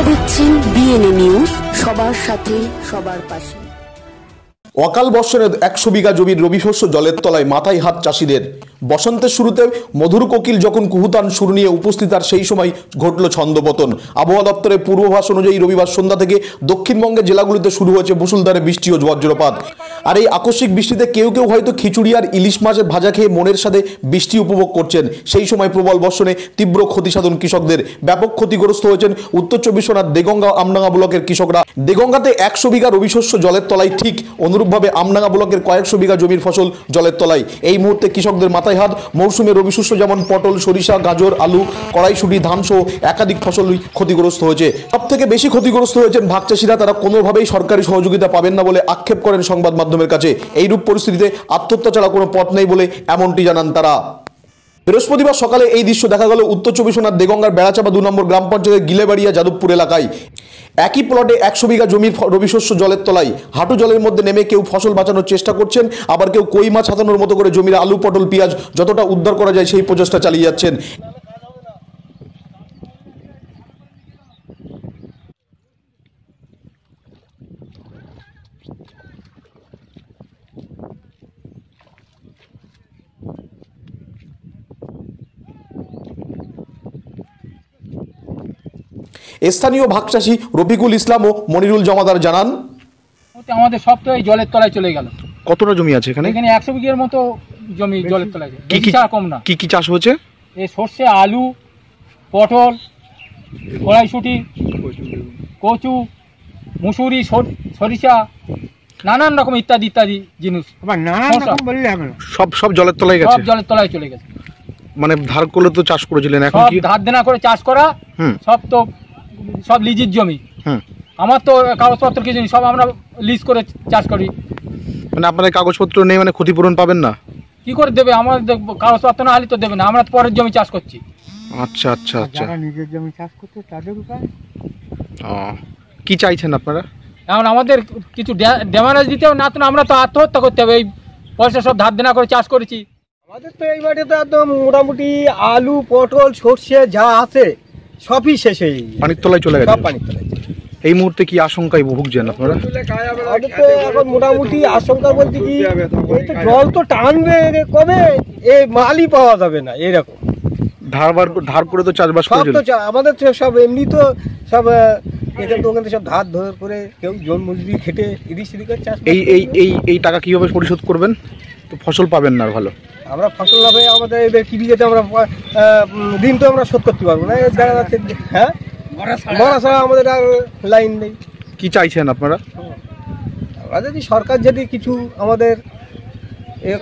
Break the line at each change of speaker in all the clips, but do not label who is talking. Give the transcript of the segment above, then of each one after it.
দেখছেন BNA news, সবার সাথে সবার পাশে।
অকাল বর্ষণে 100 বিঘা জমির রবি শস্য জলের তলায়, মাথায় হাত চাষিদের। বসন্তের শুরুতে মধুর কোকিল যখন কুহুতান সুর নিয়ে উপস্থিত, আর সেই সময় ঘটল ছন্দপতন। আবহাওয়া দপ্তরের পূর্বাভাস অনুযায়ী রবিবার সন্ধ্যা থেকে দক্ষিণবঙ্গের জেলাগুলিতে শুরু হয়েছে মুষলধারে বৃষ্টি ও বজ্রপাত। আর এই আকস্মিক বৃষ্টিতে কেউ কেউ হয়তো খিচুড়ি আর ইলিশ মাছের ভাজা খেয়ে মনের সাথে বৃষ্টি উপভোগ করছেন। সেই সময় প্রবল বর্ষণে তীব্র ক্ষতি সাধন কৃষকদের। ব্যাপক ক্ষতিগ্রস্ত হয়েছেন উত্তর চব্বিশ পরগনার দেগঙ্গা আমডাঙ্গা ব্লকের কৃষকরা। দেগঙ্গাতে 100 বিঘা রবি শস্য জলের তলায়, ঠিক অনুরূপভাবে আমডাঙ্গা ব্লকের কয়েকশো বিঘা জমির ফসল জলের তলায়। এই মুহূর্তে কৃষকদের মাথায় হাত। মৌসুমে রবি শস্য যেমন পটল, সরিষা, গাজর, আলু, কড়াইশুঁটি, ধান সহ একাধিক ফসলই ক্ষতিগ্রস্ত হয়েছে। সব থেকে বেশি ক্ষতিগ্রস্ত হয়েছেন ভাগ চাষিরা। তারা কোনোভাবেই সরকারি সহযোগিতা পাবেন না বলে আক্ষেপ করেন সংবাদ মাধ্যমের কাছে। এইরূপ পরিস্থিতিতে আত্মহত্যা ছাড়া কোনো পথ নেই বলে এমনটি জানান তারা। বৃহস্পতিবার সকালে এই দৃশ্য দেখা গেল উত্তর চব্বিশ পরগনার দেগঙ্গার বেড়াচাপা 2 নম্বর গ্রাম পঞ্চায়েতের গিলেবাড়িয়া যাদবপুর এলাকায়। একই প্লটে 100 বিঘা জমির রবি শস্য জলের তলায়। হাঁটু জলের মধ্যে নেমে কেউ ফসল বাঁচানোর চেষ্টা করছেন, আবার কেউ কই মাছ হাতানোর মতো করে জমির আলু, পটল, পেঁয়াজ যতটা উদ্ধার করা যায় সেই প্রচেষ্টা চালিয়ে যাচ্ছেন। স্থানীয় ভাগ চাষি রফিকুল ইসলাম ও মনিরুল জমাদার জানান,
আমাদের সব তো এই জলের তলায় চলে গেল।
কতটা জমি আছে এখানে?
এখানে 100 বিঘার মতো জমি জলের তলায়। কি কম না। কি
চাষ হয়েছে?
এই সর্ষে, আলু, পটল, কড়াইশুঁটি, কচু, মুসুরি, সরিষা, নানান রকম ইত্যাদি ইত্যাদি জিনিস।
সব জলের তলায় গেছে।
সব জলের তলায় চলে গেছে।
মানে ধার করলে তো চাষ করেছিলেন, এখন কি
ধার দেনা করে চাষ করা? সব লিজের জমি। আমার তো কাগজপত্র কিছু নেই, সব আমরা লিজ করে চাষ করি।
মানে আপনাদের কাগজপত্র নেই, মানে ক্ষতিপূরণ পাবেন না?
কি করে দেবে? আমাদের কাগজপত্র না হলে তো দেবে না। আমরা পরের জমি চাষ করছি।
আচ্ছা আচ্ছা আচ্ছা,
যারা নিজের জমি চাষ করতে তাদের উপায়।
কি চাইছেন আপনারা?
এখন আমাদের কিছু ড্যামেজ দিতে হবে, না তো আমরা তো আত্মহত্যা করতে হবে। এই পয়সা সব ধার দেনা করে চাষ করেছি।
আমাদের তো এই বাড়িতে একদম মোটামুটি আলু, পটল, সর্ষে যা আছে সবই শেষ হয়ে গেছে,
পানির তলায় চলে গেছে।
সব পানির তলায়।
এই মুহূর্তে কি আশঙ্কায় ভুগছেন আপনারা?
আমাদের তো এখন মোটামুটি আশঙ্কা বলতে কি, এই তো জল তো টানবে কবে, এই মালই পাওয়া যাবে না এরকম।
ধার করে তো চাষবাস করেছিল
আমাদের তো সব এমনি তো সব এখান তো ওখান থেকে সব ধার ধর করে কেউ জন মজুরি খেটে এদিক সেদিক করে চাষ।
এই টাকা কিভাবে পরিশোধ করবেন? তো ফসল পাবেন না ভালো।
আমরা ফসল না পেয়ে আমাদের এদের কি বিঘেতে আমরা দিন তো আমরা শোধ করতে পারবো না। দেখা যাচ্ছে হ্যাঁ, মরা ছাড়া আমাদের আর লাইন নেই।
কি চাইছেন আপনারা?
আমরা যদি সরকার যদি কিছু আমাদের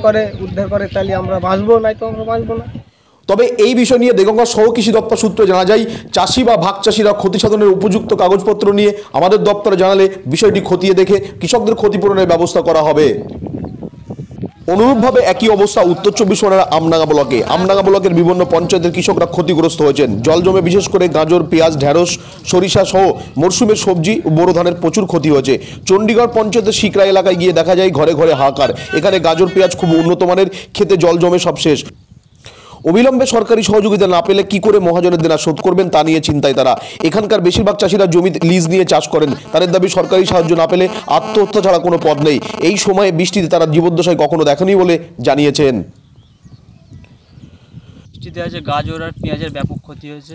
করে উদ্ধার করে তাহলে আমরা বাঁচবো, নাই তো আমরা বাঁচবো না।
তবে এই বিষয় নিয়ে দেগঙ্গা সহ কৃষি দপ্তর সূত্রে জানা যায়, চাষি বা ভাগ চাষিরা ক্ষতি সাধনের উপযুক্ত কাগজপত্র নিয়ে আমাদের দপ্তরে জানালে বিষয়টি খতিয়ে দেখে কৃষকদের ক্ষতিপূরণের ব্যবস্থা করা হবে। অনুরূপভাবে একই অবস্থা উত্তর চব্বিশ পরগনার আমডাঙ্গা ব্লকে। আমডাঙ্গা ব্লকের বিভিন্ন পঞ্চায়েতের কৃষকরা ক্ষতিগ্রস্ত হয়েছেন। জল জমে বিশেষ করে গাজর, পেঁয়াজ, ঢেঁড়স, সরিষা সহ মরশুমের সবজি ও বোরো ধানের প্রচুর ক্ষতি হয়েছে। চণ্ডীগড় পঞ্চায়েতের শিকরা এলাকায় গিয়ে দেখা যায় ঘরে ঘরে হাহাকার। এখানে গাজর, পেঁয়াজ খুব উন্নত মানের, খেতে জল জমে সব শেষ। অবিলম্বে সরকারি সহযোগিতা না পেলে কি করে মহাজনের দেনা শোধ করবেন তা নিয়ে চিন্তায় তারা। এখানকার বেশিরভাগ চাষিরা জমি লিজ নিয়ে চাষ করেন। তাদের দাবি, সরকারি সাহায্য না পেলে আত্মহত্যা ছাড়া কোনো পথ নেই। এই সময়ে বৃষ্টিতে তারা জীবদ্দশায় কখনো দেখেনি বলে জানিয়েছেন।
বৃষ্টিতে আছে গাজর আর পেঁয়াজের ব্যাপক ক্ষতি হয়েছে।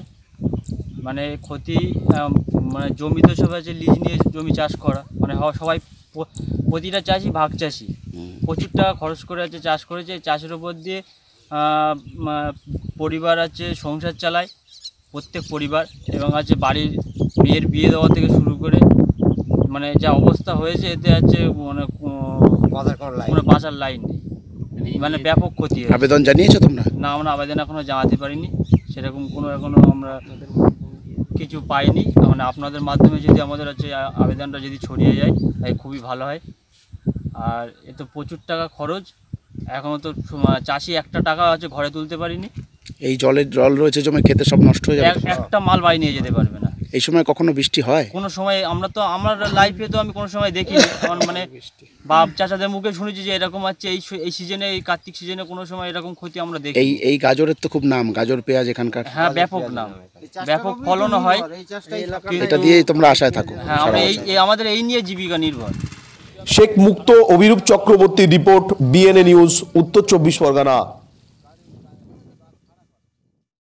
মানে ক্ষতি, মানে জমি তো সব আছে লিজ নিয়ে জমি চাষ করা, মানে সবাই প্রতিটা চাষি ভাগ চাষি প্রচুর টাকা খরচ করে আছে, চাষ করেছে। চাষের ওপর দিয়ে পরিবার আছে, সংসার চালায় প্রত্যেক পরিবার, এবং আছে বাড়ির মেয়ের বিয়ে দেওয়া থেকে শুরু করে, মানে যা অবস্থা হয়েছে এতে আছে মানে কোনো বাঁচার লাইন নেই। মানে ব্যাপক ক্ষতি হয়েছে।
আবেদন জানিয়েছো তোমরা?
না, আমরা আবেদন এখনও জানাতে পারিনি, সেরকম কোনো এখনও আমরা কিছু পাইনি। মানে আপনাদের মাধ্যমে যদি আমাদের হচ্ছে আবেদনটা যদি ছড়িয়ে যায় তাই খুবই ভালো হয়। আর এ তো প্রচুর টাকা খরচ, এখনও তো চাষি একটা টাকা আছে ঘরে তুলতে পারিনি।
এই জল রয়েছে জমে, খেতে সব নষ্ট হয়ে যাবে।
একটা মাল বাড়ি নিয়ে যেতে পারবে না।
এই সময় কখনো বৃষ্টি হয়?
কোনো সময় আমার লাইফে তো আমি কোনো সময় দেখিনি। মানে বাপ চাচাদের মুখে শুনেছি যে এরকম আছে এই সিজনে, এই কার্তিক সিজনে কোনো সময় এরকম ক্ষতি আমরা দেখি।
এই গাজরের তো খুব নাম, গাজর পেঁয়াজ এখানকার।
হ্যাঁ, ব্যাপক নাম, ব্যাপক ফলনও হয়।
এটা দিয়েই তোমরা আশায় থাকো?
হ্যাঁ, আমরা আমাদের এই নিয়ে জীবিকা নির্ভর।
শেখ মুক্ত Abhirup Chakraborty report, BNA news, উত্তর 24 পরগনা।